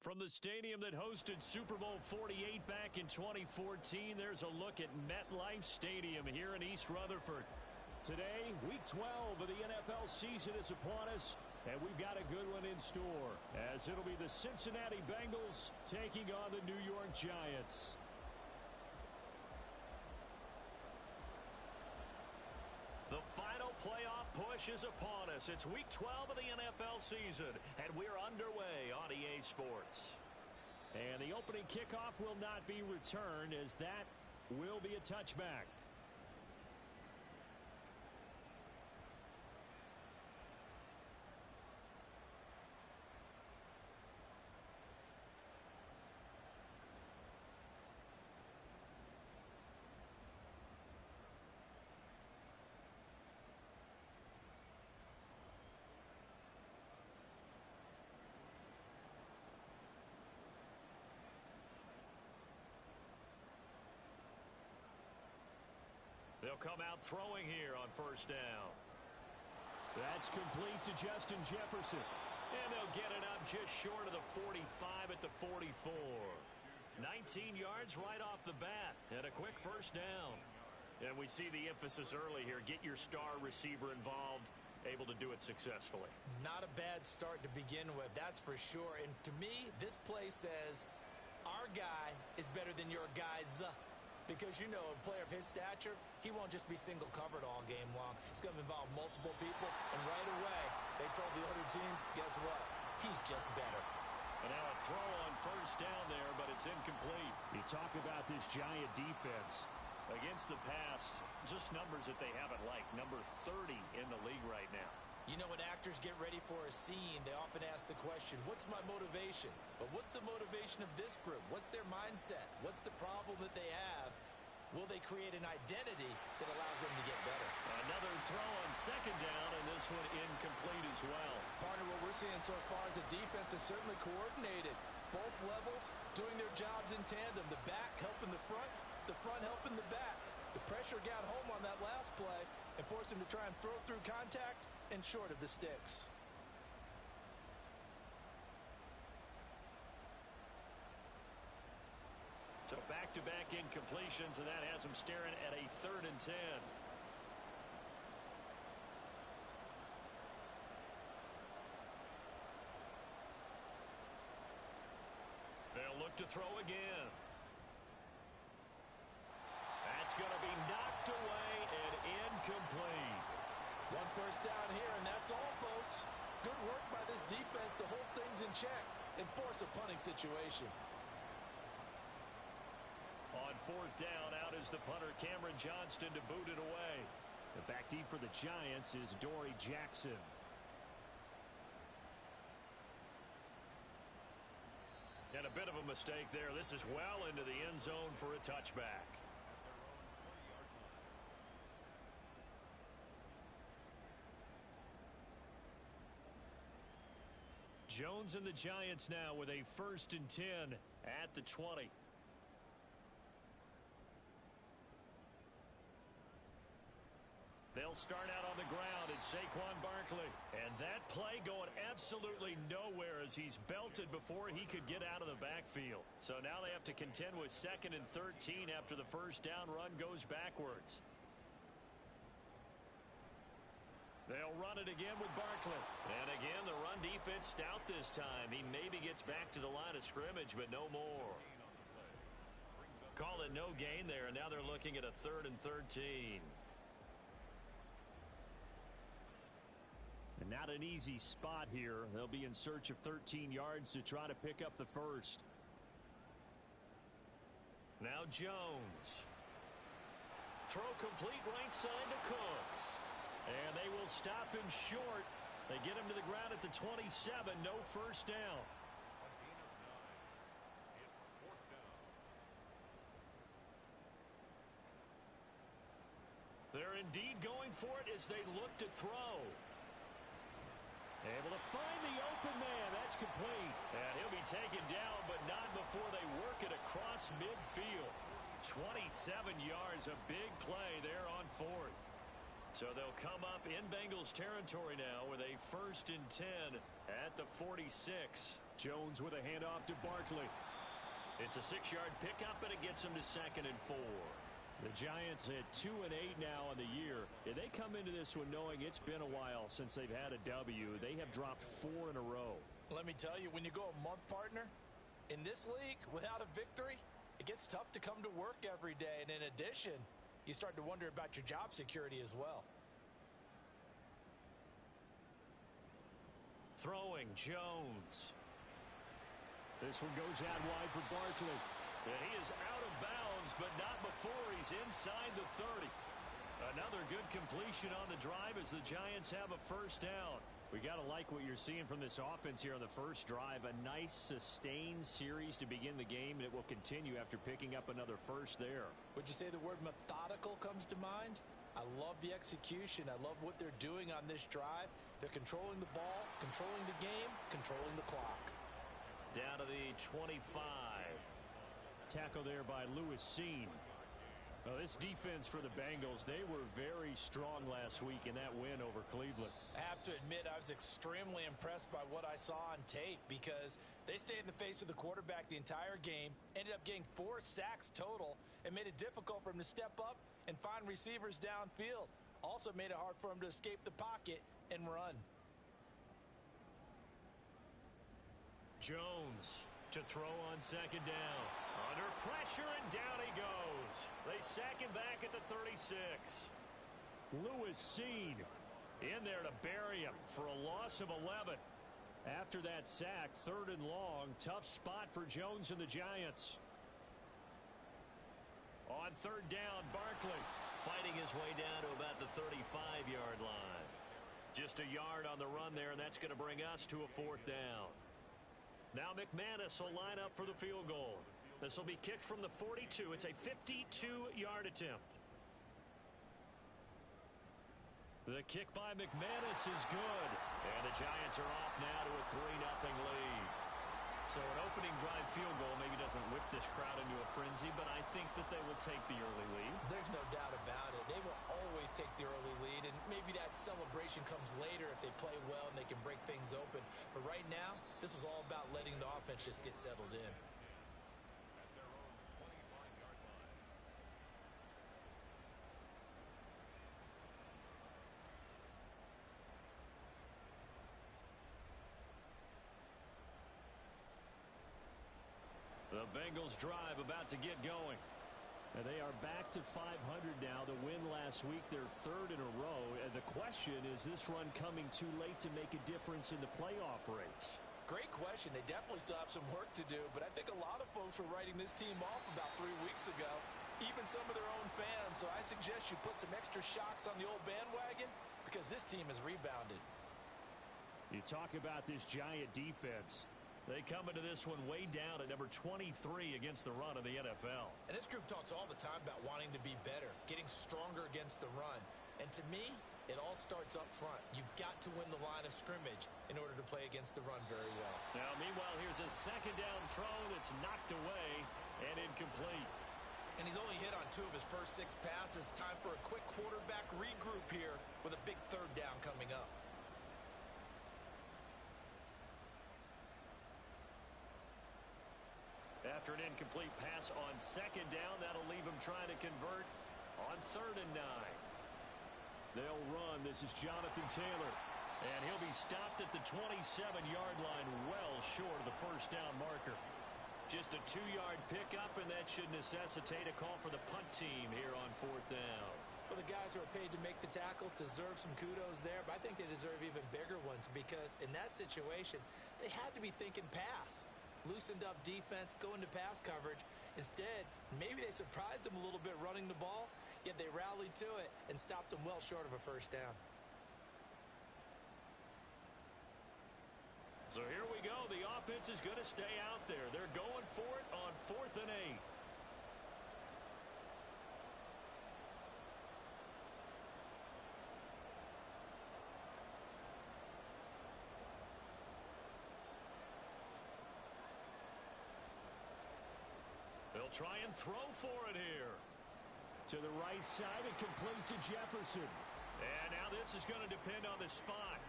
From the stadium that hosted Super Bowl 48 back in 2014, there's a look at MetLife Stadium here in East Rutherford. Today, Week 12 of the NFL season is upon us, and we've got a good one in store, as it'll be the Cincinnati Bengals taking on the New York Giants. The final playoff push is upon us. It's Week 12 of the NFL season, and we're underway on EA Sports. And the opening kickoff will not be returned, as that will be a touchback. They'll come out throwing here on first down. That's complete to Justin Jefferson. And they'll get it up just short of the 45 at the 44. 19 yards right off the bat and a quick first down. And we see the emphasis early here. Get your star receiver involved, able to do it successfully. Not a bad start to begin with, that's for sure. And to me, this play says our guy is better than your guys. Because, you know, a player of his stature, he won't just be single covered all game long. It's going to involve multiple people. And right away, they told the other team, guess what? He's just better. And now a throw on first down there, but it's incomplete. You talk about this Giant defense. Against the pass, just numbers that they haven't liked. Number 30 in the league right now. You know, when actors get ready for a scene, they often ask the question, what's my motivation? But what's the motivation of this group? What's their mindset? What's the problem that they have? Will they create an identity that allows them to get better? Another throw on second down, and this one incomplete as well. Partner, what we're seeing so far is the defense is certainly coordinated. Both levels doing their jobs in tandem. The back helping the front helping the back. The pressure got home on that last play and forced him to try and throw through contact and short of the sticks. So back-to-back incompletions, and that has him staring at a 3rd and 10. They'll look to throw again. That's going to be knocked away and incomplete. One first down here, and that's all, folks. Good work by this defense to hold things in check and force a punting situation. On 4th down, out is the punter, Cameron Johnston, to boot it away. The back deep for the Giants is Dory Jackson. And a bit of a mistake there. This is well into the end zone for a touchback. Jones and the Giants now with a 1st and 10 at the 20. They'll start out on the ground. It's Saquon Barkley. And that play going absolutely nowhere as he's belted before he could get out of the backfield. So now they have to contend with 2nd and 13 after the first down run goes backwards. They'll run it again with Barkley. And again, the run defense stout this time. He maybe gets back to the line of scrimmage, but no more. Call it no gain there, and now they're looking at a 3rd and 13. And not an easy spot here. They'll be in search of 13 yards to try to pick up the first. Now Jones. Throw complete right side to Cooks. And they will stop him short. They get him to the ground at the 27. No first down. They're indeed going for it as they look to throw. Able to find the open man. That's complete. And he'll be taken down, but not before they work it across midfield. 27 yards, a big play there on 4th. So they'll come up in Bengals territory now with a 1st and 10 at the 46. Jones with a handoff to Barkley. It's a 6-yard pickup, and it gets him to 2nd and 4. The Giants at 2-8 now on the year. And they come into this one knowing it's been a while since they've had a W. They have dropped 4 in a row. Let me tell you, when you go a month, partner, in this league, without a victory, it gets tough to come to work every day. And in addition, you start to wonder about your job security as well. Throwing, Jones. This one goes out wide for Barkley. And he is out of bounds, but not before he's inside the 30. Another good completion on the drive as the Giants have a first down. We got to like what you're seeing from this offense here on the first drive. A nice, sustained series to begin the game, and it will continue after picking up another first there. Would you say the word methodical comes to mind? I love the execution. I love what they're doing on this drive. They're controlling the ball, controlling the game, controlling the clock. Down to the 25. Tackle there by Lewis Seen. Well, this defense for the Bengals, they were very strong last week in that win over Cleveland. I have to admit, I was extremely impressed by what I saw on tape because they stayed in the face of the quarterback the entire game, ended up getting 4 sacks total, and made it difficult for him to step up and find receivers downfield. Also made it hard for him to escape the pocket and run. Jones to throw on 2nd down. Under pressure, and down he goes. They sack him back at the 36. Lewis Seen in there to bury him for a loss of 11. After that sack, 3rd and long, tough spot for Jones and the Giants. On 3rd down, Barkley fighting his way down to about the 35-yard line. Just a yard on the run there, and that's going to bring us to a 4th down. Now McManus will line up for the field goal. This will be kicked from the 42. It's a 52-yard attempt. The kick by McManus is good. And the Giants are off now to a 3-0 lead. So an opening drive field goal maybe doesn't whip this crowd into a frenzy, but I think that they will take the early lead. There's no doubt about it. They will always take the early lead, and maybe that celebration comes later if they play well and they can break things open. But right now, this was all about letting the offense just get settled in. The Bengals drive about to get going. And they are back to 500 now. The win last week, their 3rd in a row. And the question, is this run coming too late to make a difference in the playoff race? Great question. They definitely still have some work to do, but I think a lot of folks were writing this team off about 3 weeks ago, even some of their own fans. So I suggest you put some extra shocks on the old bandwagon because this team has rebounded. You talk about this Giant defense. They come into this one way down at number 23 against the run of the NFL. And this group talks all the time about wanting to be better, getting stronger against the run. And to me, it all starts up front. You've got to win the line of scrimmage in order to play against the run very well. Now, meanwhile, here's a 2nd down throw that's knocked away and incomplete. And he's only hit on 2 of his first 6 passes. Time for a quick quarterback regroup here with a big 3rd down coming up. After an incomplete pass on 2nd down, that'll leave him trying to convert on 3rd and 9. They'll run. This is Jonathan Taylor. And he'll be stopped at the 27-yard line, well short of the first down marker. Just a 2-yard pickup, and that should necessitate a call for the punt team here on 4th down. Well, the guys who are paid to make the tackles deserve some kudos there, but I think they deserve even bigger ones because in that situation, they had to be thinking pass. Loosened up defense, go into pass coverage. Instead, maybe they surprised them a little bit running the ball, yet they rallied to it and stopped them well short of a first down. So here we go. The offense is going to stay out there. They're going for it on 4th and 8. They'll try and throw for it here. To the right side and complete to Jefferson. And now this is going to depend on the spot.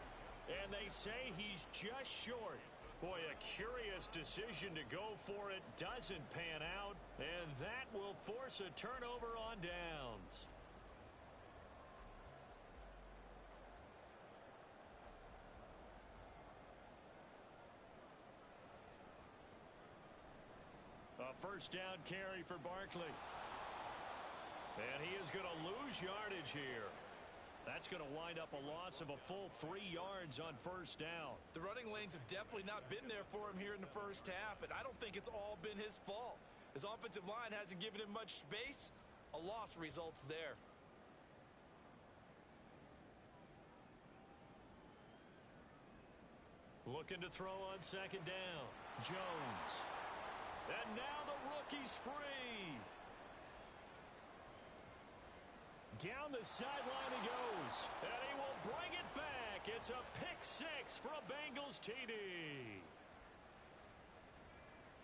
And they say he's just short. Boy, a curious decision to go for it doesn't pan out, and that will force a turnover on downs. A first down carry for Barkley. And he is going to lose yardage here. That's going to wind up a loss of a full 3 yards on first down. The running lanes have definitely not been there for him here in the first half, and I don't think it's all been his fault. His offensive line hasn't given him much space. A loss results there. Looking to throw on second down. Jones. And now the rookie's free. Down the sideline he goes. And he will bring it back. It's a pick-6 for a Bengals TD.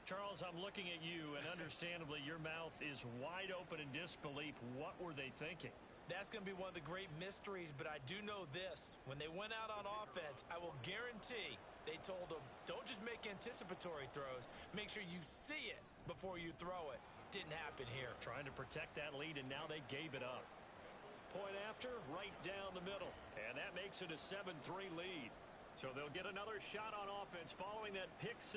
Charles, I'm looking at you, and understandably your mouth is wide open in disbelief. What were they thinking? That's going to be one of the great mysteries, but I do know this. When they went out on offense, I will guarantee they told them, don't just make anticipatory throws. Make sure you see it before you throw it. Didn't happen here. Trying to protect that lead, and now they gave it up. Point after, right down the middle. And that makes it a 7-3 lead. So they'll get another shot on offense following that pick-6.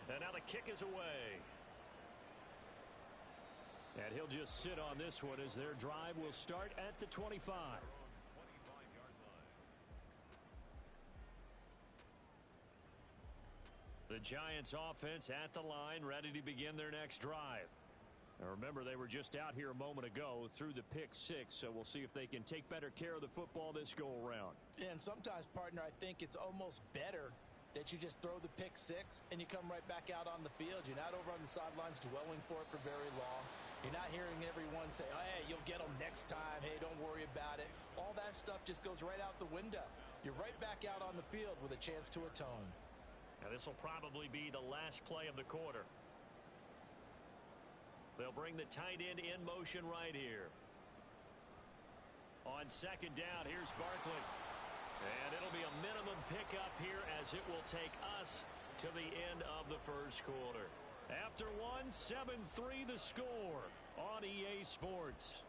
And now the kick is away. And he'll just sit on this one as their drive will start at the 25. The Giants offense at the line, ready to begin their next drive. Now remember, they were just out here a moment ago through the pick-6, so we'll see if they can take better care of the football this go-around. Yeah, and sometimes, partner, I think it's almost better that you just throw the pick-6 and you come right back out on the field. You're not over on the sidelines dwelling for it for very long. You're not hearing everyone say, oh, hey, you'll get them next time. Hey, don't worry about it. All that stuff just goes right out the window. You're right back out on the field with a chance to atone. Now, this will probably be the last play of the quarter. They'll bring the tight end in motion right here. On second down, here's Barkley. And it'll be a minimum pickup here as it will take us to the end of the first quarter. After one, 7-3 the score on EA Sports.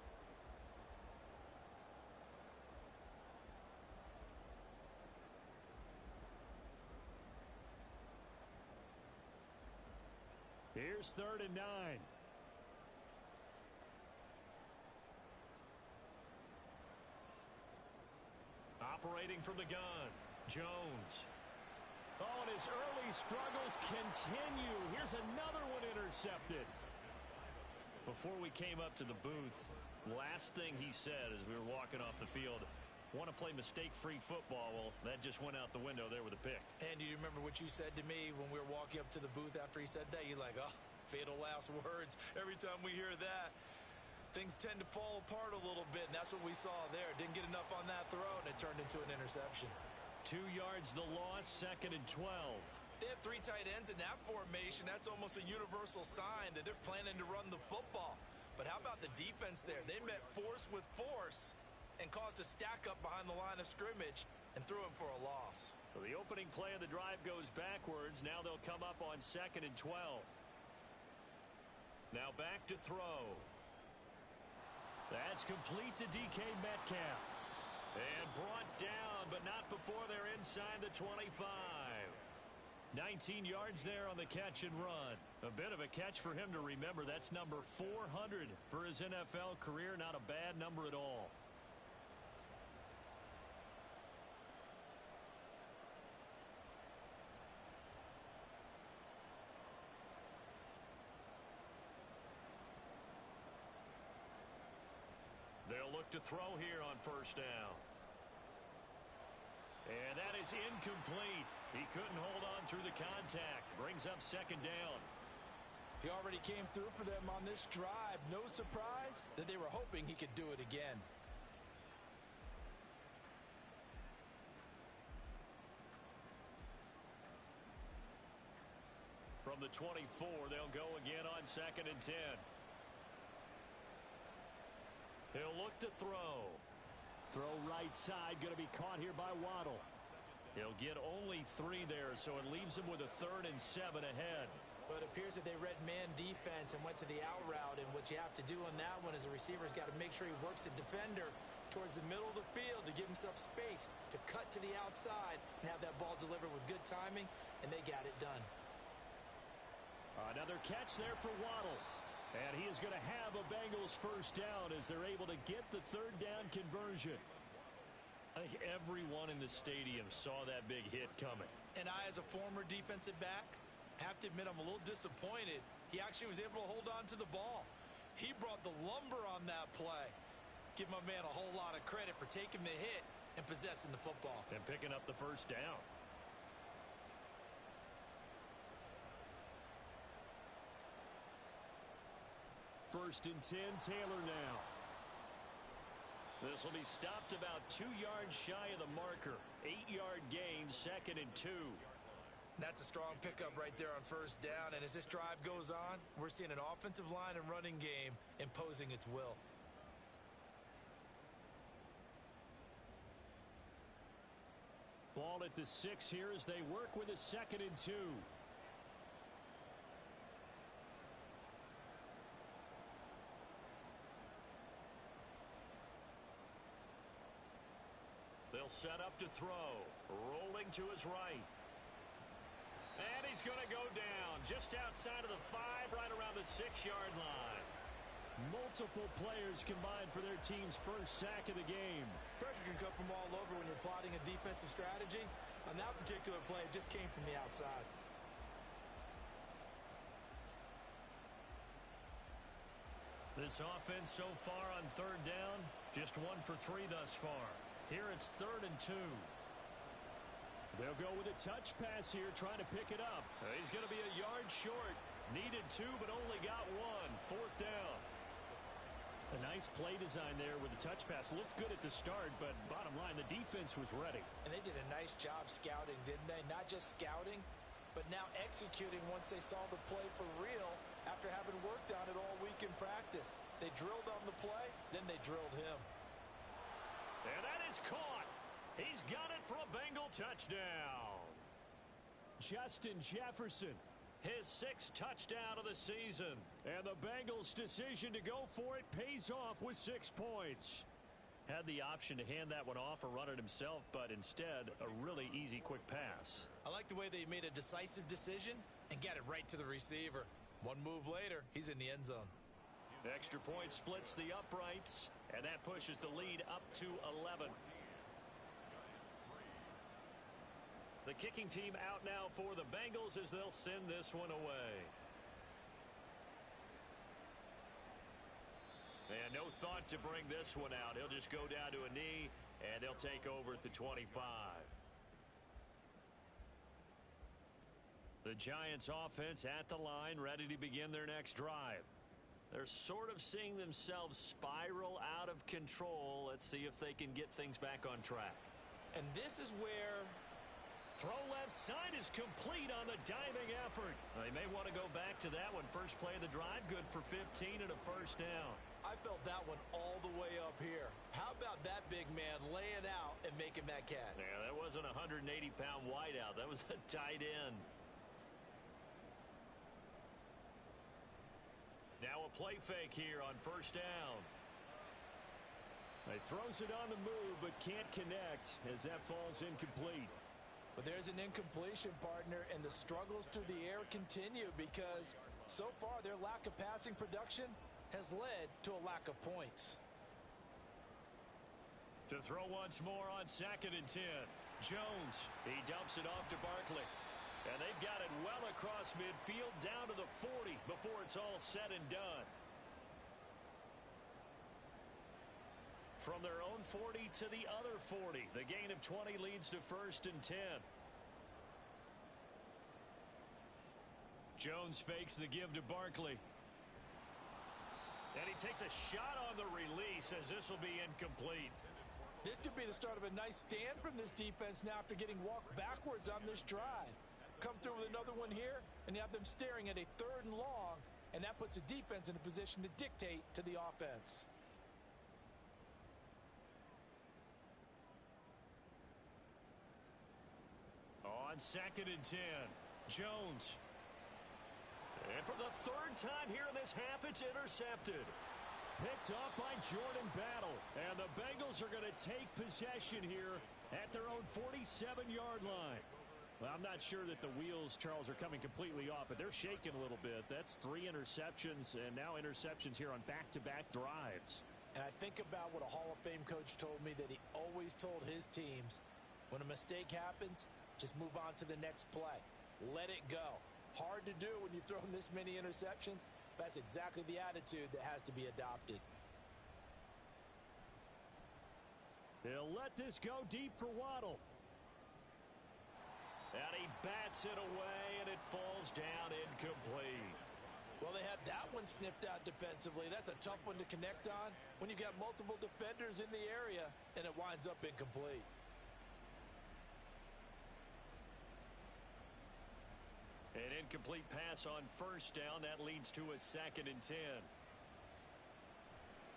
Here's 3rd and 9. Operating from the gun, Jones. Oh, and his early struggles continue. Here's another one intercepted. Before we came up to the booth, last thing he said as we were walking off the field, want to play mistake-free football. Well, that just went out the window there with a pick. And do you remember what you said to me when we were walking up to the booth after he said that? You're like, oh, fatal last words. Every time we hear that, things tend to fall apart a little bit, and that's what we saw there. Didn't get enough on that throw, and it turned into an interception. 2 yards the loss, 2nd and 12. They have 3 tight ends in that formation. That's almost a universal sign that they're planning to run the football. But how about the defense there? They met force with force and caused a stack up behind the line of scrimmage and threw him for a loss. So the opening play of the drive goes backwards. Now they'll come up on 2nd and 12. Now back to throw. That's complete to DK Metcalf. And brought down, but not before they're inside the 25. 19 yards there on the catch and run. A bit of a catch for him to remember. That's number 400 for his NFL career. Not a bad number at all. They'll look to throw here on first down. And that is incomplete. He couldn't hold on through the contact. Brings up 2nd down. He already came through for them on this drive. No surprise that they were hoping he could do it again. From the 24, they'll go again on 2nd and 10. He'll look to throw. Throw right side, going to be caught here by Waddle. He'll get only 3 there, so it leaves him with a 3rd and 7 ahead. Well, it appears that they read man defense and went to the out route, and what you have to do on that one is the receiver's got to make sure he works the defender towards the middle of the field to give himself space to cut to the outside and have that ball delivered with good timing, and they got it done. Another catch there for Waddle. And he is going to have a Bengals first down as they're able to get the 3rd down conversion. I think everyone in the stadium saw that big hit coming. And I, as a former defensive back, have to admit I'm a little disappointed. He actually was able to hold on to the ball. He brought the lumber on that play. Give my man a whole lot of credit for taking the hit and possessing the football. And picking up the first down. First and 10, Taylor now. This will be stopped about 2 yards shy of the marker. 8-yard gain, 2nd and 2. That's a strong pickup right there on first down, and as this drive goes on, we're seeing an offensive line and running game imposing its will. Ball at the 6 here as they work with a 2nd and 2. They'll set up to throw. Rolling to his right. And he's going to go down just outside of the 5, right around the 6-yard line. Multiple players combined for their team's first sack of the game. Pressure can come from all over when you're plotting a defensive strategy. On that particular play, it just came from the outside. This offense so far on 3rd down, just 1 for 3 thus far. Here it's 3rd and 2. They'll go with a touch pass here, trying to pick it up. He's going to be a yard short. Needed 2, but only got 1. 4th down. A nice play design there with the touch pass. Looked good at the start, but bottom line, the defense was ready. And they did a nice job scouting, didn't they? Not just scouting, but now executing once they saw the play for real after having worked on it all week in practice. They drilled on the play, then they drilled him. And that is caught. He's got it for a Bengal touchdown. Justin Jefferson, his 6th touchdown of the season. And the Bengals' decision to go for it pays off with 6 points. Had the option to hand that one off or run it himself, but instead, a really easy, quick pass. I like the way they made a decisive decision and got it right to the receiver. 1 move later, he's in the end zone. Extra point splits the uprights, and that pushes the lead up to 11. The kicking team out now for the Bengals as they'll send this one away. And no thought to bring this one out. He'll just go down to a knee, and they'll take over at the 25. The Giants offense at the line, ready to begin their next drive. They're sort of seeing themselves spiral out of control. Let's see if they can get things back on track. And this is where... Throw left side is complete on the diving effort. They may want to go back to that one. First play of the drive, good for 15 and a first down. I felt that one all the way up here. How about that big man laying out and making that catch? Yeah, that wasn't a 180-pound wideout. That was a tight end. Now a play fake here on first down. He throws it on the move but can't connect as that falls incomplete. But there's an incompletion, partner, and the struggles through the air continue because so far their lack of passing production has led to a lack of points. To throw once more on 2nd and 10. Jones, he dumps it off to Barkley. And they've got it well across midfield down to the 40 before it's all said and done. From their own 40 to the other 40. The gain of 20 leads to 1st and 10. Jones fakes the give to Barkley. And he takes a shot on the release as this will be incomplete. This could be the start of a nice stand from this defense now after getting walked backwards on this drive. Come through with another one here, and you have them staring at a 3rd and long, and that puts the defense in a position to dictate to the offense. on 2nd and 10. Jones. And for the third time here in this half, it's intercepted. Picked up by Jordan Battle. And the Bengals are going to take possession here at their own 47-yard line. Well, I'm not sure that the wheels, Charles, are coming completely off, but they're shaking a little bit. That's 3 interceptions, and now interceptions here on back-to-back drives. And I think about what a Hall of Fame coach told me that he always told his teams, when a mistake happens, just move on to the next play. Let it go. Hard to do when you've thrown this many interceptions. That's exactly the attitude that has to be adopted. He'll let this go deep for Waddle. And he bats it away, and it falls down incomplete. Well, they had that one snipped out defensively. That's a tough one to connect on when you've got multiple defenders in the area, and it winds up incomplete. An incomplete pass on first down. That leads to a 2nd and 10.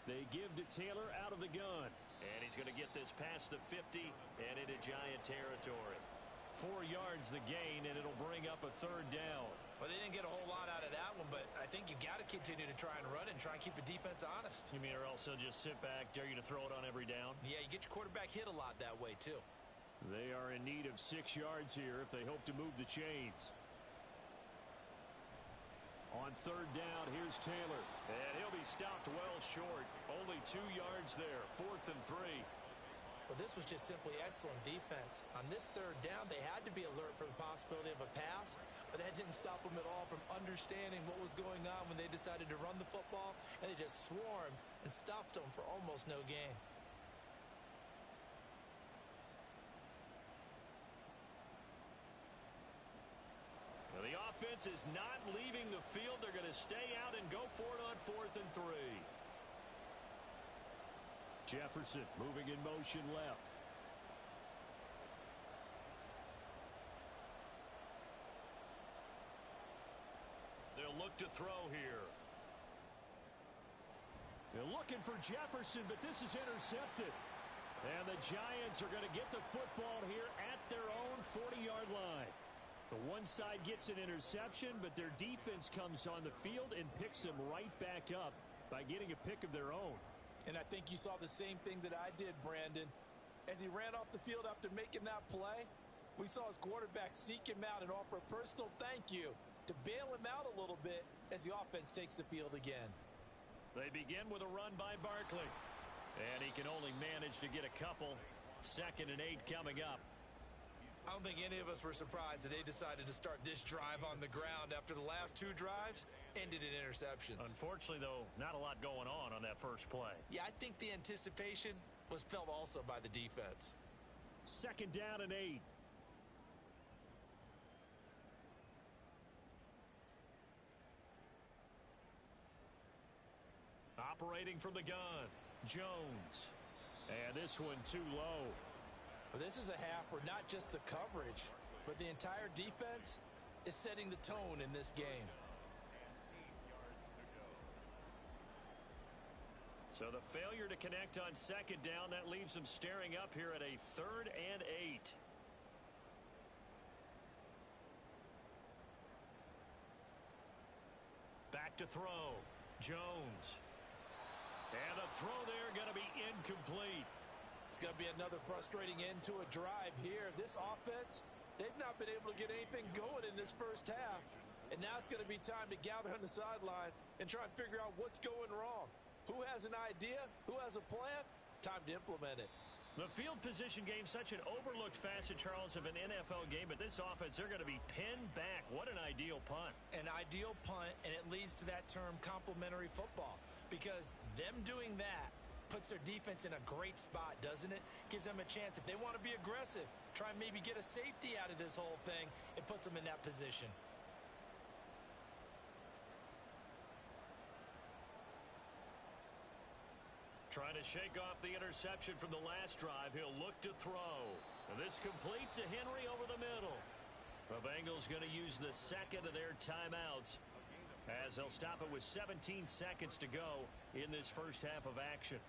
They give to Taylor out of the gun. And he's going to get this past the 50 and into Giant territory. 4 yards the gain, and it'll bring up a 3rd down. Well, they didn't get a whole lot out of that one, but I think you've got to continue to try and run and try and keep the defense honest. You mean or else they'll just sit back, dare you to throw it on every down? Yeah, you get your quarterback hit a lot that way, too. They are in need of 6 yards here if they hope to move the chains. On 3rd down, here's Taylor. And he'll be stopped well short. Only 2 yards there. 4th and 3. Well, this was just simply excellent defense. On this 3rd down, they had to be alert for the possibility of a pass, but that didn't stop them at all from understanding what was going on when they decided to run the football, and they just swarmed and stuffed them for almost no gain. Well, the offense is not leaving the field. They're going to stay out and go for it on 4th and 3. Jefferson moving in motion left. They'll look to throw here. They're looking for Jefferson, but this is intercepted. And the Giants are going to get the football here at their own 40-yard line. The one side gets an interception, but their defense comes on the field and picks them right back up by getting a pick of their own. And I think you saw the same thing that I did, Brandon. As he ran off the field after making that play, we saw his quarterback seek him out and offer a personal thank you to bail him out a little bit as the offense takes the field again. They begin with a run by Barkley. And he can only manage to get a couple. 2nd and 8 coming up. I don't think any of us were surprised that they decided to start this drive on the ground after the last 2 drives ended in interceptions. Unfortunately, though, not a lot going on that first play. Yeah, I think the anticipation was felt also by the defense. 2nd down and 8. Operating from the gun, Jones. And this one too low. Well, this is a half where not just the coverage, but the entire defense is setting the tone in this game. So the failure to connect on 2nd down, that leaves them staring up here at a 3rd and 8. Back to throw. Jones. And the throw there going to be incomplete. It's going to be another frustrating end to a drive here. This offense, they've not been able to get anything going in this first half. And now it's going to be time to gather on the sidelines and try and figure out what's going wrong. Who has an idea? Who has a plan? Time to implement it. The field position game, such an overlooked facet, Charles, of an NFL game, but this offense, they're going to be pinned back. What an ideal punt. An ideal punt, and it leads to that term complementary football, because them doing that puts their defense in a great spot, doesn't it? Gives them a chance. If they want to be aggressive, try and maybe get a safety out of this whole thing, it puts them in that position. Trying to shake off the interception from the last drive. He'll look to throw. And this complete to Henry over the middle. The Bengals going to use the 2nd of their timeouts as they'll stop it with 17 seconds to go in this first half of action.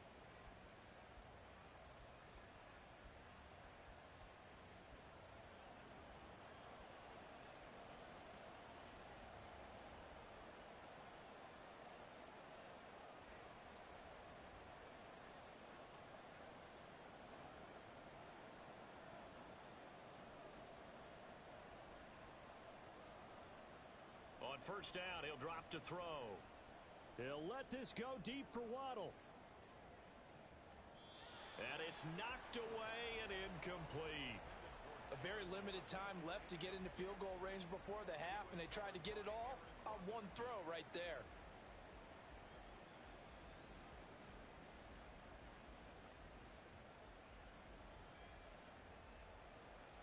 On first down, he'll drop to throw. He'll let this go deep for Waddle. And it's knocked away and incomplete. A very limited time left to get into field goal range before the half, and they tried to get it all on one throw right there.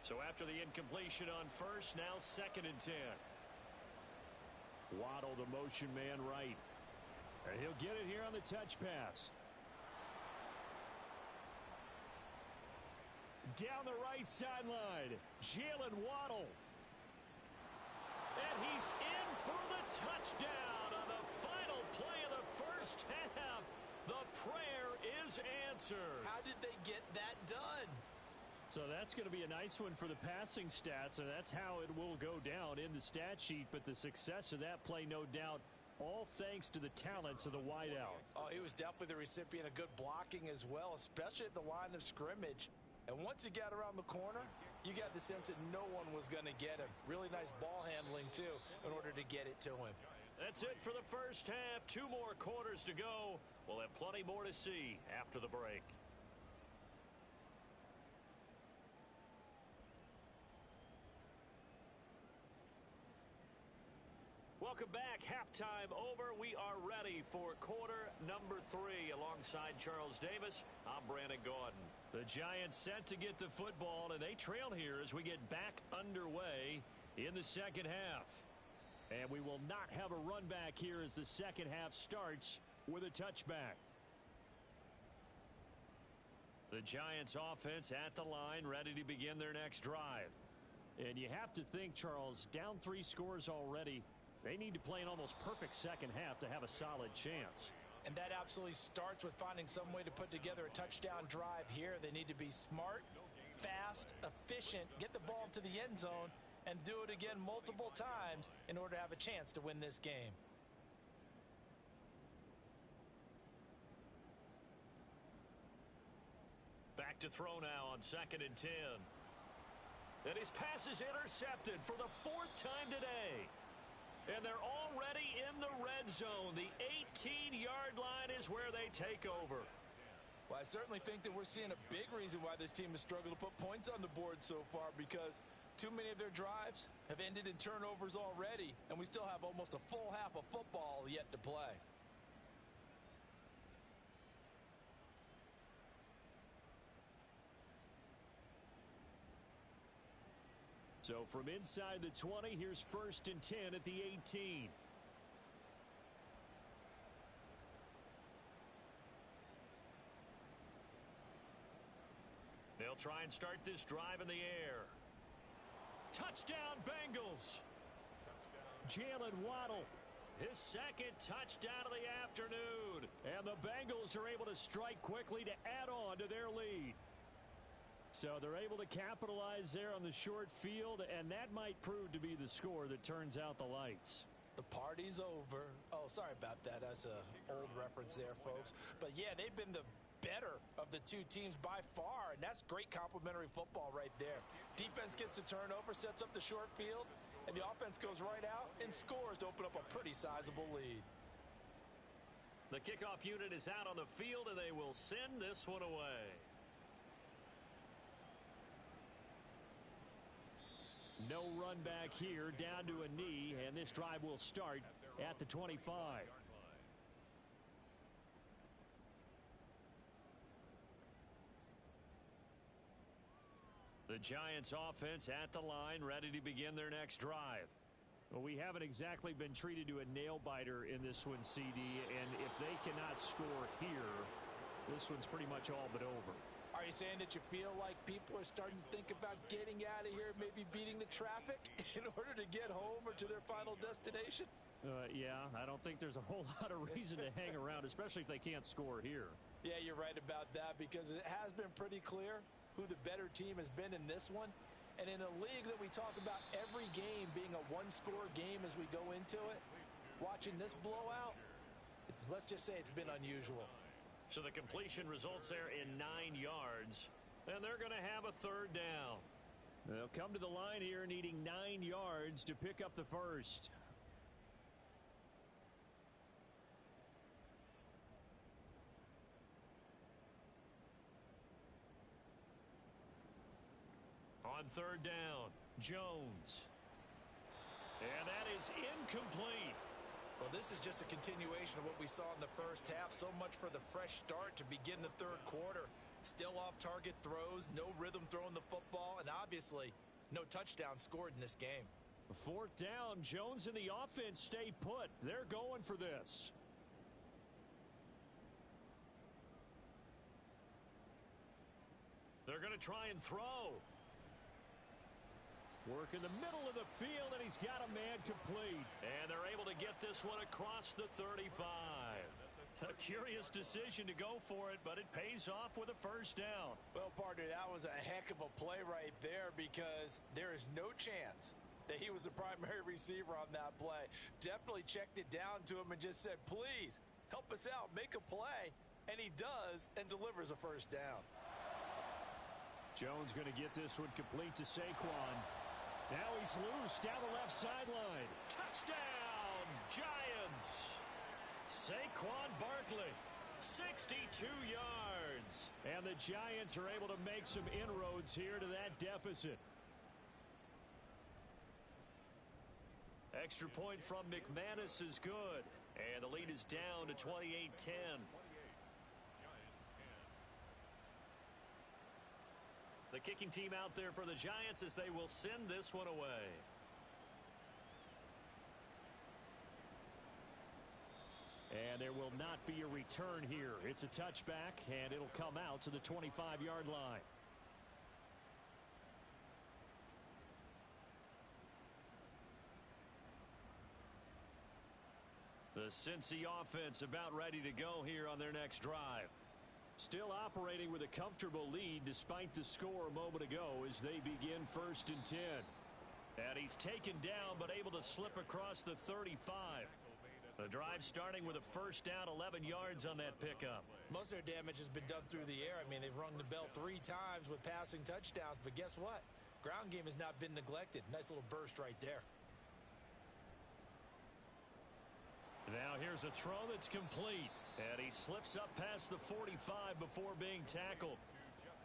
So after the incompletion on first, now 2nd and 10. Waddle, the motion man right. And he'll get it here on the touch pass. Down the right sideline, Jalen Waddle. And he's in for the touchdown on the final play of the first half. The prayer is answered. How did they get that done? So that's going to be a nice one for the passing stats, and that's how it will go down in the stat sheet. But the success of that play, no doubt, all thanks to the talents of the wideout. Oh, he was definitely the recipient of good blocking as well, especially at the line of scrimmage. And once he got around the corner, you got the sense that no one was going to get him. Really nice ball handling, too, in order to get it to him. That's it for the first half. 2 more quarters to go. We'll have plenty more to see after the break. Welcome back. Halftime over. We are ready for quarter number 3. Alongside Charles Davis, I'm Brandon Gaudin. The Giants set to get the football, and they trail here as we get back underway in the second half. And we will not have a run back here as the second half starts with a touchback. The Giants offense at the line, ready to begin their next drive. And you have to think, Charles, down 3 scores already. They need to play an almost perfect second half to have a solid chance. And that absolutely starts with finding some way to put together a touchdown drive here. They need to be smart, fast, efficient, get the ball to the end zone, and do it again multiple times in order to have a chance to win this game. Back to throw now on 2nd and 10. And his pass is intercepted for the 4th time today. And they're already in the red zone. The 18-yard line is where they take over. Well, I certainly think that we're seeing a big reason why this team has struggled to put points on the board so far, because too many of their drives have ended in turnovers already, and we still have almost a full half of football yet to play. So from inside the 20, here's 1st and 10 at the 18. They'll try and start this drive in the air. Touchdown, Bengals. Jalen Waddle, his 2nd touchdown of the afternoon. And the Bengals are able to strike quickly to add on to their lead. So they're able to capitalize there on the short field, and that might prove to be the score that turns out the lights. The party's over. Oh, sorry about that. That's an old reference there, folks. But, yeah, they've been the better of the 2 teams by far, and that's great complementary football right there. Defense gets the turnover, sets up the short field, and the offense goes right out and scores to open up a pretty sizable lead. The kickoff unit is out on the field, and they will send this one away. No run back here, down to a knee, and this drive will start at the 25. The Giants offense at the line, ready to begin their next drive. Well, we haven't exactly been treated to a nail-biter in this one, CD, and if they cannot score here, this one's pretty much all but over. Are you saying that you feel like people are starting to think about getting out of here, maybe beating the traffic in order to get home or to their final destination? Yeah, I don't think there's a whole lot of reason to hang around, especially if they can't score here. Yeah, you're right about that, because it has been pretty clear who the better team has been in this one. And in a league that we talk about every game being a one-score game as we go into it, watching this blowout, let's just say it's been unusual. So the completion results there in 9 yards, and they're going to have a 3rd down. They'll come to the line here needing 9 yards to pick up the first. On third down, Jones. And that is incomplete. Well, this is just a continuation of what we saw in the first half. So much for the fresh start to begin the third quarter. Still off-target throws, no rhythm throwing the football, and obviously no touchdown scored in this game. Fourth down, Jones and the offense stay put. They're going for this. They're going to try and throw. Work in the middle of the field, and he's got a man complete. And they're able to get this one across the 35. A curious decision to go for it, but it pays off with a first down. Well, partner, that was a heck of a play right there because there is no chance that he was the primary receiver on that play. Definitely checked it down to him and just said, please, help us out, make a play. And he does and delivers a first down. Jones going to get this one complete to Saquon. Now he's loose down the left sideline. Touchdown, Giants! Saquon Barkley, 62 yards. And the Giants are able to make some inroads here to that deficit. Extra point from McManus is good. And the lead is down to 28-10. The kicking team out there for the Giants as they will send this one away. And there will not be a return here. It's a touchback, and it'll come out to the 25-yard line. The Cincy offense about ready to go here on their next drive. Still operating with a comfortable lead despite the score a moment ago as they begin 1st and 10. And he's taken down but able to slip across the 35. The drive starting with a first down, 11 yards on that pickup. Most of their damage has been done through the air. I mean, they've rung the bell 3 times with passing touchdowns, but guess what? Ground game has not been neglected. Nice little burst right there. Now here's a throw that's complete. And he slips up past the 45 before being tackled.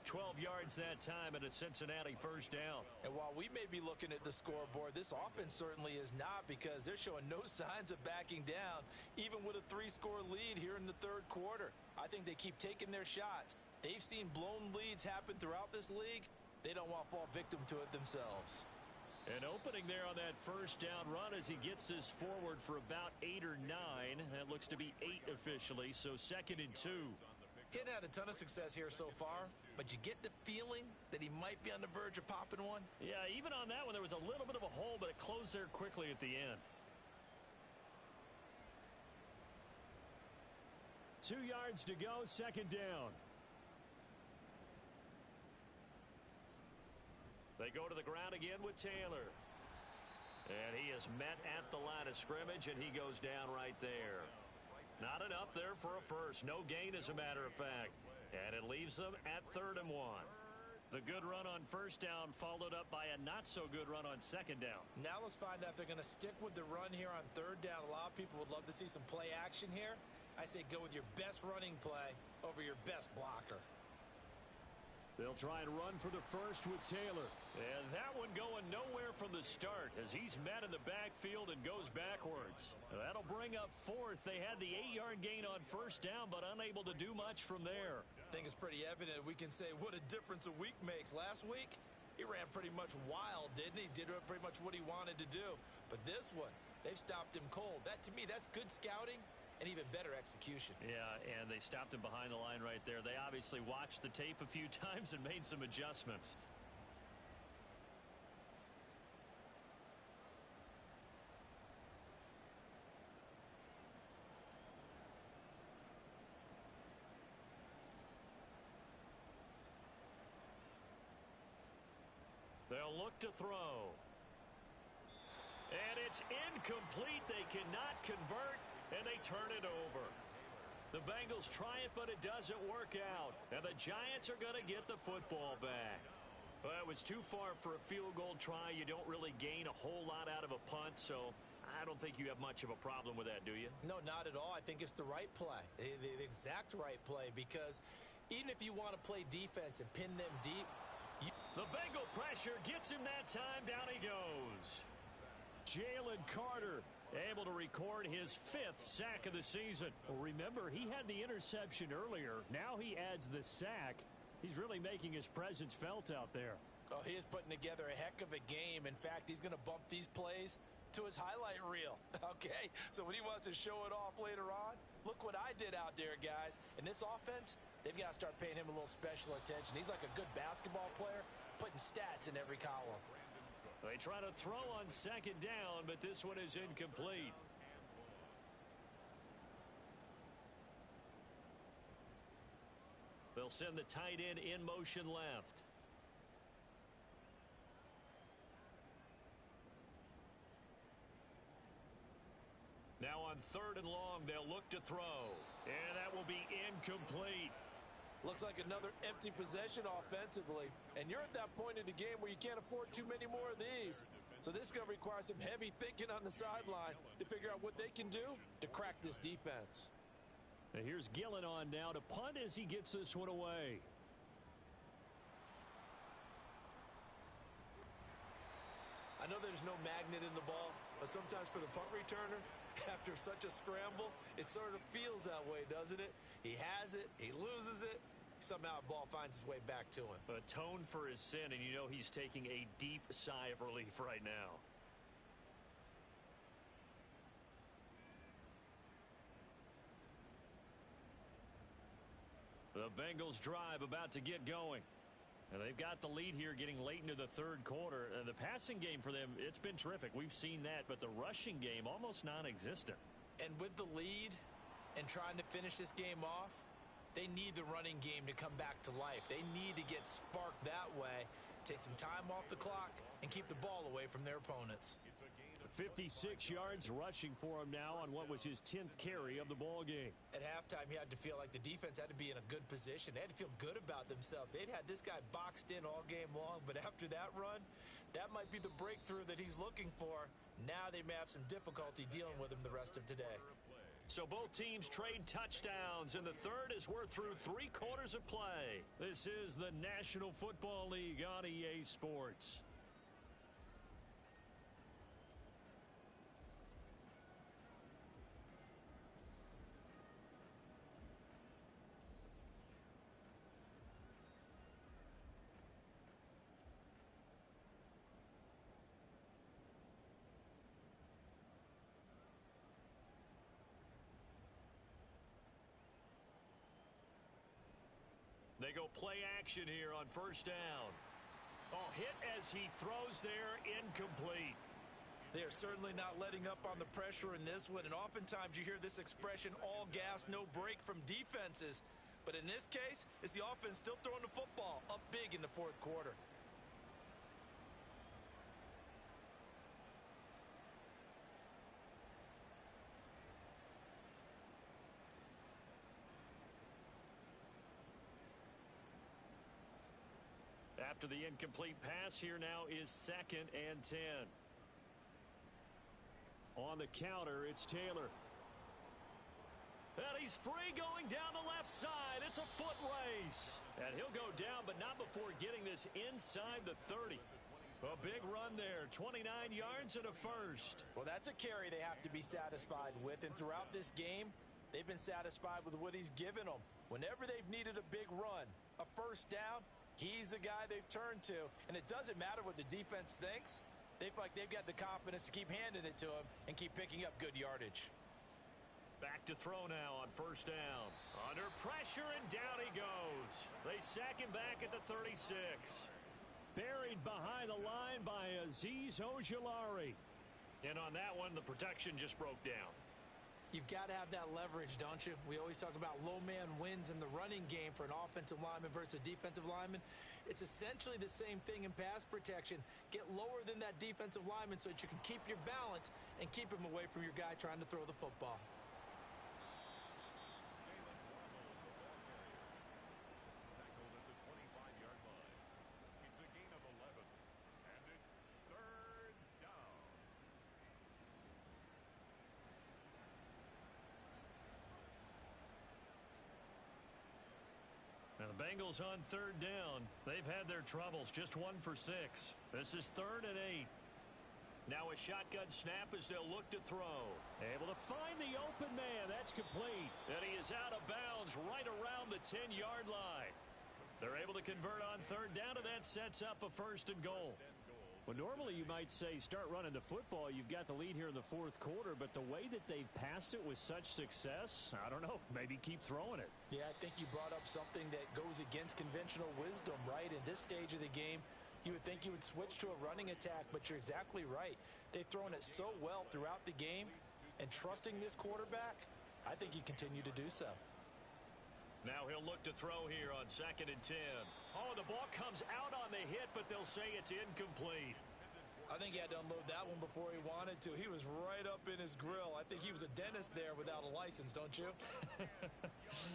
12 yards that time and a Cincinnati first down. And while we may be looking at the scoreboard, this offense certainly is not because they're showing no signs of backing down, even with a 3-score lead here in the third quarter. I think they keep taking their shots. They've seen blown leads happen throughout this league. They don't want to fall victim to it themselves. An opening there on that first down run as he gets this forward for about 8 or 9. That looks to be 8 officially, so 2nd and 2. He's had a ton of success here so far, but you get the feeling that he might be on the verge of popping one. Yeah, even on that one, there was a little bit of a hole, but it closed there quickly at the end. 2 yards to go, 2nd down. They go to the ground again with Taylor. And he is met at the line of scrimmage, and he goes down right there. Not enough there for a first. No gain, as a matter of fact. And it leaves them at 3rd and 1. The good run on first down followed up by a not-so-good run on 2nd down. Now let's find out if they're going to stick with the run here on 3rd down. A lot of people would love to see some play action here. I say go with your best running play over your best blocker. They'll try and run for the first with Taylor. And that one going nowhere from the start as he's met in the backfield and goes backwards. That'll bring up 4th. They had the 8-yard gain on first down, but unable to do much from there. I think it's pretty evident. We can say what a difference a week makes. Last week, he ran pretty much wild, didn't he? Did pretty much what he wanted to do. But this one, they've stopped him cold. That, to me, that's good scouting. And even better execution. Yeah, and they stopped him behind the line right there. They obviously watched the tape a few times and made some adjustments. They'll look to throw. And it's incomplete. They cannot convert. And they turn it over. The Bengals try it, but it doesn't work out. And the Giants are going to get the football back. Well, it was too far for a field goal try. You don't really gain a whole lot out of a punt, so I don't think you have much of a problem with that, do you? No, not at all. I think it's the right play, the exact right play, because even if you want to play defense and pin them deep, The Bengal pressure gets him that time. Down he goes. Jalen Carter able to record his 5th sack of the season. Well, remember, he had the interception earlier. Now he adds the sack. He's really making his presence felt out there. Oh, he is putting together a heck of a game. In fact, he's going to bump these plays to his highlight reel. Okay, so when he wants to show it off later on, look what I did out there, guys. In this offense, they've got to start paying him a little special attention. He's like a good basketball player, putting stats in every column. They try to throw on 2nd down, but this one is incomplete. They'll send the tight end in motion left. Now on 3rd and long, they'll look to throw. And that will be incomplete. Looks like another empty possession offensively. And you're at that point in the game where you can't afford too many more of these. So this is going to require some heavy thinking on the sideline to figure out what they can do to crack this defense. Now here's Gillen on now to punt as he gets this one away. I know there's no magnet in the ball, but sometimes for the punt returner, after such a scramble, it sort of feels that way, doesn't it? He has it, he loses it, somehow the ball finds its way back to him. Atone for his sin, and you know he's taking a deep sigh of relief right now. The Bengals drive about to get going. And they've got the lead here getting late into the 3rd quarter. The passing game for them, it's been terrific. We've seen that, but the rushing game almost non-existent. And with the lead and trying to finish this game off, they need the running game to come back to life. They need to get sparked that way, take some time off the clock, and keep the ball away from their opponents. 56 yards rushing for him now on what was his 10th carry of the ball game. At halftime, he had to feel like the defense had to be in a good position. They had to feel good about themselves. They'd had this guy boxed in all game long, but after that run, that might be the breakthrough that he's looking for. Now they may have some difficulty dealing with him the rest of today. So both teams trade touchdowns, and the 3rd as we're through 3 quarters of play. This is the National Football League on EA Sports. They go play action here on 1st down. Oh, hit as he throws there, incomplete. They are certainly not letting up on the pressure in this one, and oftentimes you hear this expression, all gas, no break from defenses. But in this case, it's the offense still throwing the football up big in the 4th quarter. After the incomplete pass, here now is 2nd and 10. On the counter, it's Taylor. And he's free going down the left side. It's a foot race. And he'll go down, but not before getting this inside the 30. A big run there, 29 yards and a 1st. Well, that's a carry they have to be satisfied with. And throughout this game, they've been satisfied with what he's given them. Whenever they've needed a big run, a 1st down, he's the guy they've turned to. And it doesn't matter what the defense thinks. They feel like they've got the confidence to keep handing it to him and keep picking up good yardage. Back to throw now on 1st down. Under pressure, and down he goes. They sack him back at the 36. Buried behind the line by Azeez Ojulari. And on that one, the protection just broke down. You've got to have that leverage, don't you? We always talk about low man wins in the running game for an offensive lineman versus a defensive lineman. It's essentially the same thing in pass protection. Get lower than that defensive lineman so that you can keep your balance and keep him away from your guy trying to throw the football. Now The Bengals on third down. They've had their troubles, just 1 for 6. This is 3rd and 8. Now a shotgun snap as they'll look to throw. Able to find the open man. That's complete. And he is out of bounds right around the 10-yard line. They're able to convert on third down, and that sets up a 1st and goal. Well, normally you might say start running the football. You've got the lead here in the 4th quarter, but the way that they've passed it with such success, I don't know, maybe keep throwing it. Yeah, I think you brought up something that goes against conventional wisdom, right? In this stage of the game, you would think you would switch to a running attack, but you're exactly right. They've thrown it so well throughout the game, and trusting this quarterback, I think you continue to do so. Now he'll look to throw here on 2nd and 10. Oh, the ball comes out on the hit, but they'll say it's incomplete. I think he had to unload that one before he wanted to. He was right up in his grill. I think he was a dentist there without a license, don't you?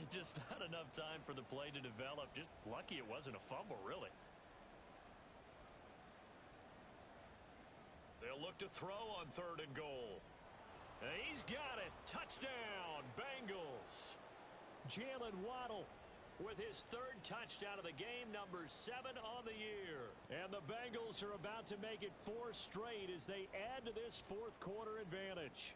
Just not enough time for the play to develop. Just lucky it wasn't a fumble, really. They'll look to throw on 3rd and goal. And he's got it. Touchdown, Bengals. Jalen Waddle with his 3rd touchdown of the game, number 7 on the year. And the Bengals are about to make it 4 straight as they add to this 4th quarter advantage.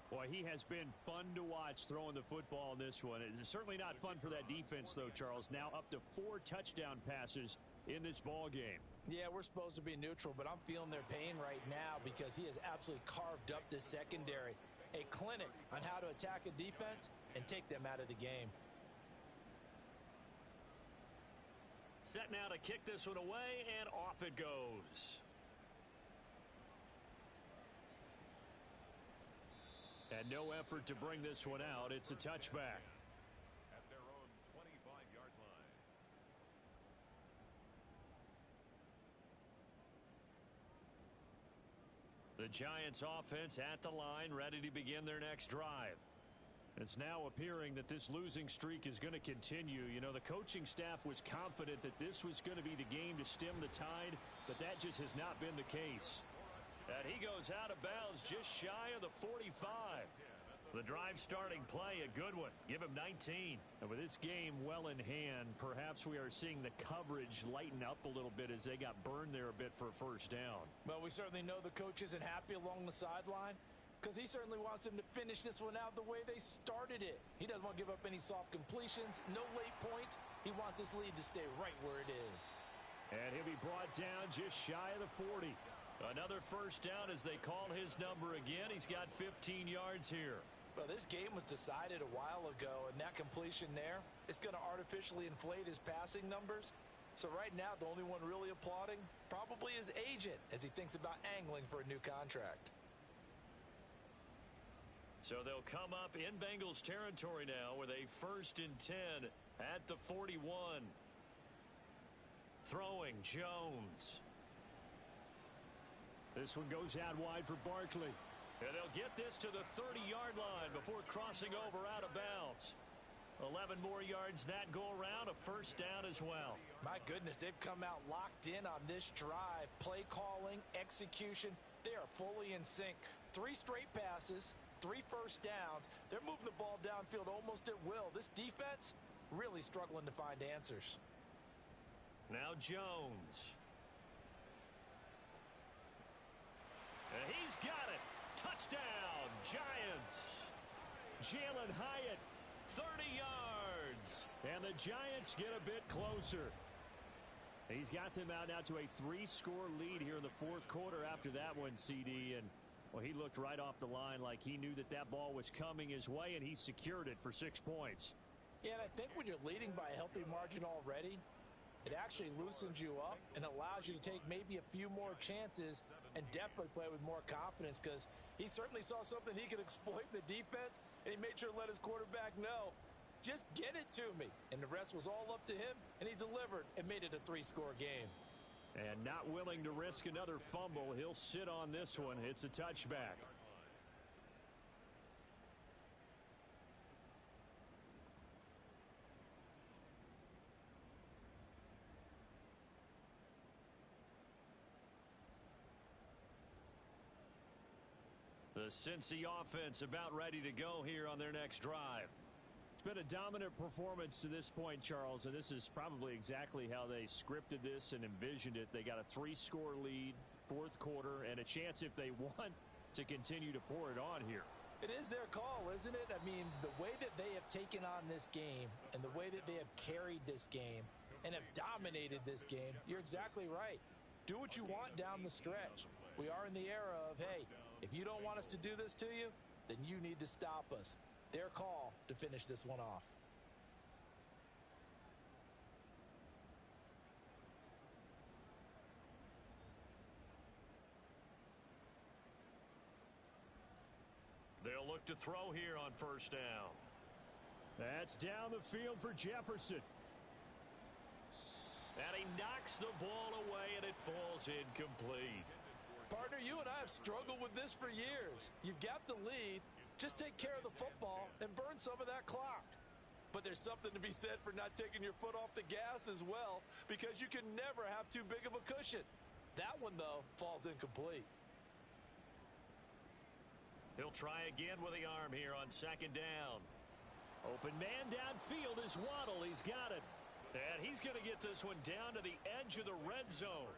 Boy, he has been fun to watch throwing the football in this one. It's certainly not fun for that defense, though, Charles. Now up to 4 touchdown passes in this ball game. Yeah, we're supposed to be neutral, but I'm feeling their pain right now because he has absolutely carved up this secondary. A clinic on how to attack a defense and take them out of the game. Set now to kick this one away, and off it goes. And no effort to bring this one out. It's a touchback. At their own 25-yard line. The Giants offense at the line, ready to begin their next drive. It's now appearing that this losing streak is going to continue. You know, the coaching staff was confident that this was going to be the game to stem the tide, but that just has not been the case. And he goes out of bounds just shy of the 45. The drive starting play, a good one. Give him 19. And with this game well in hand, perhaps we are seeing the coverage lighten up a little bit as they got burned there a bit for a 1st down. Well, we certainly know the coach isn't happy along the sideline because he certainly wants them to finish this one out the way they started it. He doesn't want to give up any soft completions, no late points. He wants his lead to stay right where it is. And he'll be brought down just shy of the 40. Another 1st down as they call his number again. He's got 15 yards here. Well, this game was decided a while ago, and that completion there is going to artificially inflate his passing numbers. So right now, the only one really applauding probably his agent as he thinks about angling for a new contract. So they'll come up in Bengals territory now with a 1st and 10 at the 41. Throwing Jones. This one goes out wide for Barkley. And they'll get this to the 30-yard line before crossing over out of bounds. 11 more yards that go around, a 1st down as well. My goodness, they've come out locked in on this drive. Play calling, execution, they are fully in sync. 3 straight passes, 3 1st downs. They're moving the ball downfield almost at will. This defense really struggling to find answers. Now Jones. And he's got it. Touchdown, Giants. Jalen Hyatt, 30 yards. And the Giants get a bit closer. He's got them out now to a 3-score lead here in the 4th quarter after that one, CD. And, well, he looked right off the line like he knew that that ball was coming his way, and he secured it for 6 points. Yeah, and I think when you're leading by a healthy margin already, it actually loosens you up and allows you to take maybe a few more chances and definitely play with more confidence because he certainly saw something he could exploit in the defense, and he made sure to let his quarterback know, just get it to me. And the rest was all up to him, and he delivered and made it a 3-score game. And not willing to risk another fumble, he'll sit on this one. It's a touchback. The Cincy offense about ready to go here on their next drive. It's been a dominant performance to this point, Charles, and this is probably exactly how they scripted this and envisioned it. They got a 3-score lead, fourth quarter, and a chance if they want to continue to pour it on here. It is their call, isn't it? I mean, the way that they have taken on this game and the way that they have carried this game and have dominated this game, you're exactly right. Do what you want down the stretch. We are in the era of, hey, if you don't want us to do this to you, then you need to stop us. Their call to finish this one off. They'll look to throw here on first down. That's down the field for Jefferson. And he knocks the ball away, and it falls incomplete. Partner, you and I have struggled with this for years. You've got the lead. Just take care of the football and burn some of that clock. But there's something to be said for not taking your foot off the gas as well, because you can never have too big of a cushion. That one, though, falls incomplete. He'll try again with the arm here on second down. Open man downfield is Waddle. He's got it. And he's going to get this one down to the edge of the red zone.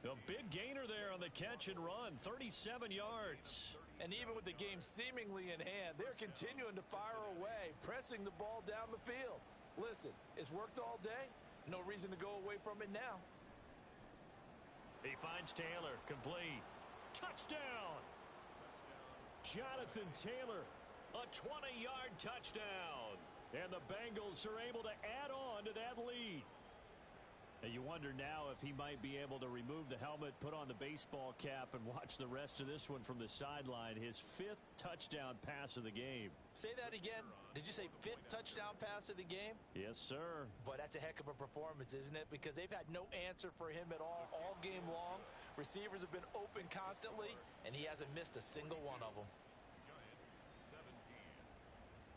A big gainer there on the catch and run, 37 yards. And even with the game seemingly in hand, they're continuing to fire away, pressing the ball down the field. Listen, it's worked all day. No reason to go away from it now. He finds Taylor, complete. Touchdown! Jonathan Taylor, a 20-yard touchdown. And the Bengals are able to add on to that lead. And you wonder now if he might be able to remove the helmet, put on the baseball cap, and watch the rest of this one from the sideline. His 5th touchdown pass of the game. Say that again. Did you say 5th touchdown pass of the game? Yes, sir. But that's a heck of a performance, isn't it? Because they've had no answer for him at all game long. Receivers have been open constantly, and he hasn't missed a single one of them.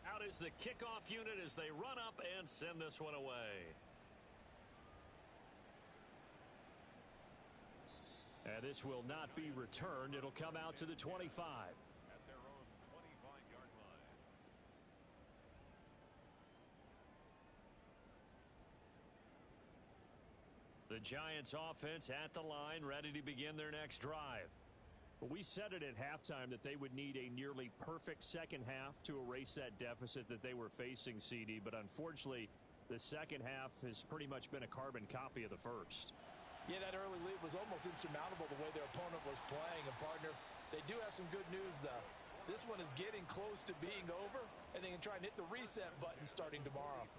Out is the kickoff unit as they run up and send this one away. And this will not be returned. It'll come out to the 25. At their own 25-yard line. The Giants offense at the line, ready to begin their next drive. Well, we said it at halftime that they would need a nearly perfect second half to erase that deficit that they were facing, CD. But unfortunately, the second half has pretty much been a carbon copy of the first. Yeah, that early lead was almost insurmountable the way their opponent was playing. And, partner, they do have some good news, though. This one is getting close to being over, and they can try and hit the reset button starting tomorrow.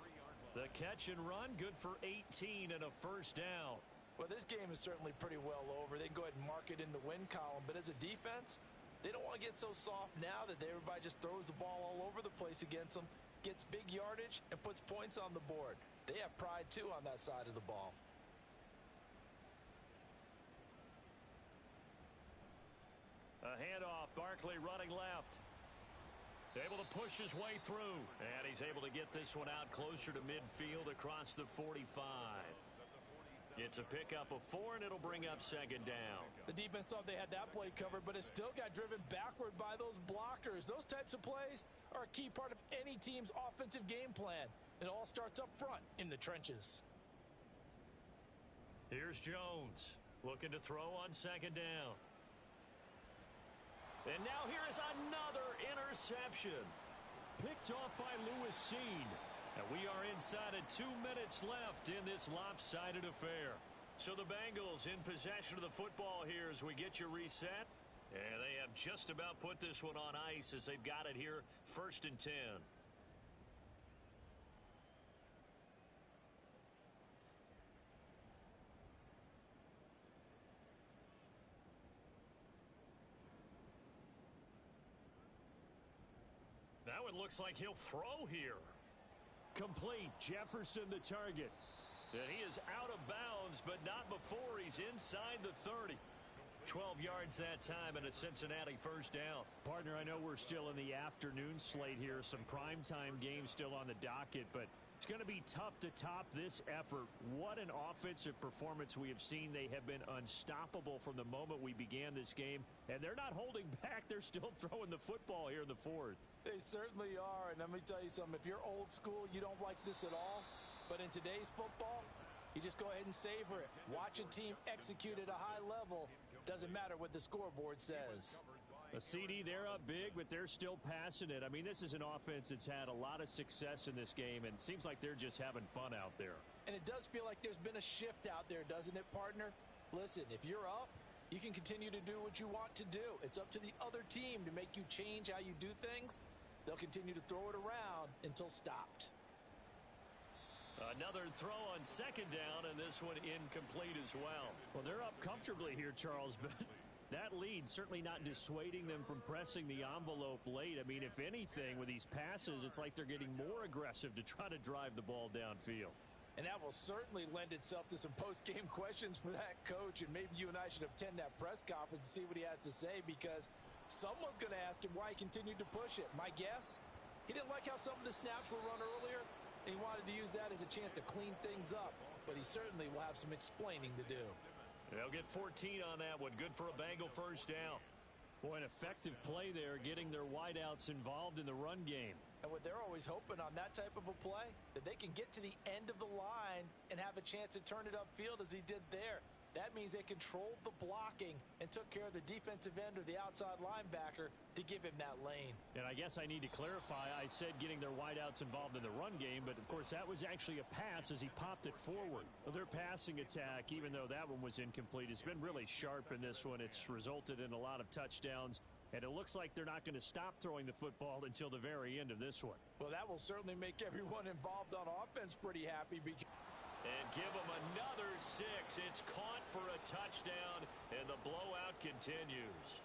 The catch and run, good for 18 and a first down. Well, this game is certainly pretty well over. They can go ahead and mark it in the win column. But as a defense, they don't want to get so soft now that everybody just throws the ball all over the place against them, gets big yardage, and puts points on the board. They have pride, too, on that side of the ball. A handoff, Barkley running left. Able to push his way through. And he's able to get this one out closer to midfield across the 45. It's a pickup of 4, and it'll bring up second down. The defense thought they had that play covered, but it still got driven backward by those blockers. Those types of plays are a key part of any team's offensive game plan. It all starts up front in the trenches. Here's Jones looking to throw on second down. And now here is another interception. Picked off by Lewis Seen. And we are inside of 2 minutes left in this lopsided affair. So the Bengals in possession of the football here as we get your reset. And they have just about put this one on ice as they've got it here, 1st and 10. That one looks like he'll throw here. Complete. Jefferson the target. And he is out of bounds, but not before he's inside the 30. 12 yards that time and a Cincinnati first down. Partner, I know we're still in the afternoon slate here. Some primetime games still on the docket, but It's going to be tough to top this effort. What an offensive performance we have seen. They have been unstoppable from the moment we began this game, and they're not holding back. They're still throwing the football here in the fourth. They certainly are, and let me tell you something. If you're old school, you don't like this at all, but in today's football, you just go ahead and savor it. Watch a team execute at a high level. Doesn't matter what the scoreboard says. A CD, they're up big, but they're still passing it. I mean, this is an offense that's had a lot of success in this game, and it seems like they're just having fun out there. And it does feel like there's been a shift out there, doesn't it, partner? Listen, if you're up, you can continue to do what you want to do. It's up to the other team to make you change how you do things. They'll continue to throw it around until stopped. Another throw on second down, and this one incomplete as well. Well, they're up comfortably here, Charles, but that lead certainly not dissuading them from pressing the envelope late. I mean, if anything, with these passes, it's like they're getting more aggressive to try to drive the ball downfield. And that will certainly lend itself to some post-game questions for that coach, and maybe you and I should attend that press conference and see what he has to say, because someone's going to ask him why he continued to push it. My guess, he didn't like how some of the snaps were run earlier, and he wanted to use that as a chance to clean things up, but he certainly will have some explaining to do. They'll get 14 on that one. Good for a Bengal first down. Boy, an effective play there, getting their wideouts involved in the run game. And what they're always hoping on that type of a play, that they can get to the end of the line and have a chance to turn it upfield as he did there. That means they controlled the blocking and took care of the defensive end or the outside linebacker to give him that lane. And I guess I need to clarify, I said getting their wideouts involved in the run game, but of course that was actually a pass as he popped it forward. Well, their passing attack, even though that one was incomplete, has been really sharp in this one. It's resulted in a lot of touchdowns, and it looks like they're not going to stop throwing the football until the very end of this one. Well, that will certainly make everyone involved on offense pretty happy, because and give them another 6. It's caught for a touchdown, and the blowout continues.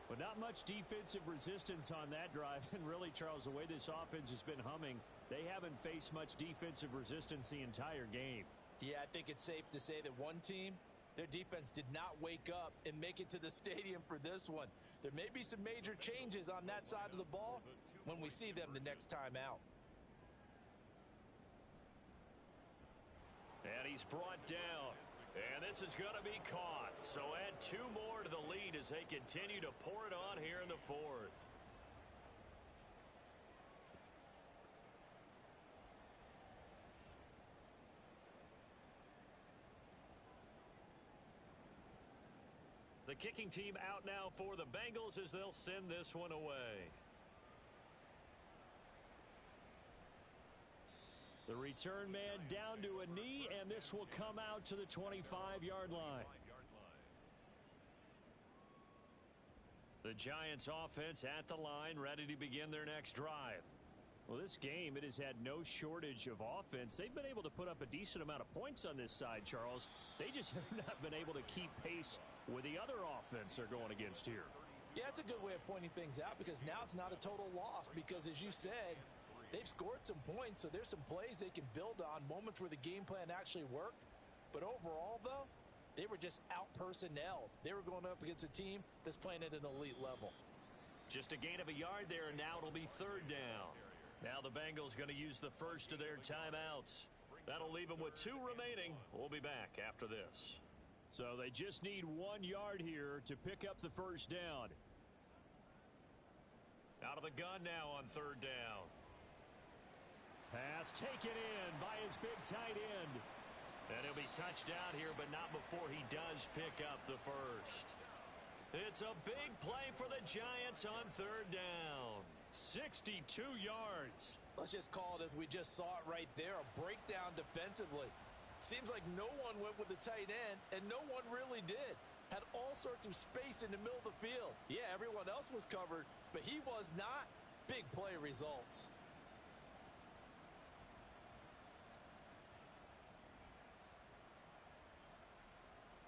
But not much defensive resistance on that drive. And really, Charles, the way this offense has been humming, they haven't faced much defensive resistance the entire game. Yeah, I think it's safe to say that one team, their defense did not wake up and make it to the stadium for this one. There may be some major changes on that side of the ball when we see them the next time out. And he's brought down. And this is going to be caught. So add 2 more to the lead as they continue to pour it on here in the fourth. The kicking team out now for the Bengals as they'll send this one away. The return man down to a knee, and this will come out to the 25-yard line. The Giants offense at the line, ready to begin their next drive. Well, this game, it has had no shortage of offense. They've been able to put up a decent amount of points on this side, Charles. They just have not been able to keep pace with the other offense they're going against here. Yeah, that's a good way of pointing things out, because now it's not a total loss, because as you said, they've scored some points, so there's some plays they can build on, moments where the game plan actually worked. But overall, though, they were just out-personnelled. They were going up against a team that's playing at an elite level. Just a gain of a yard there, and now it'll be 3rd down. Now the Bengals going to use the first of their timeouts. That'll leave them with 2 remaining. We'll be back after this. So they just need 1 yard here to pick up the first down. Out of the gun now on 3rd down. Pass taken in by his big tight end. And he'll be touched down here, but not before he does pick up the first. It's a big play for the Giants on 3rd down. 62 yards. Let's just call it as we just saw it right there, a breakdown defensively. Seems like no one went with the tight end, and no one really did. Had all sorts of space in the middle of the field. Yeah, everyone else was covered, but he was not. Big play results.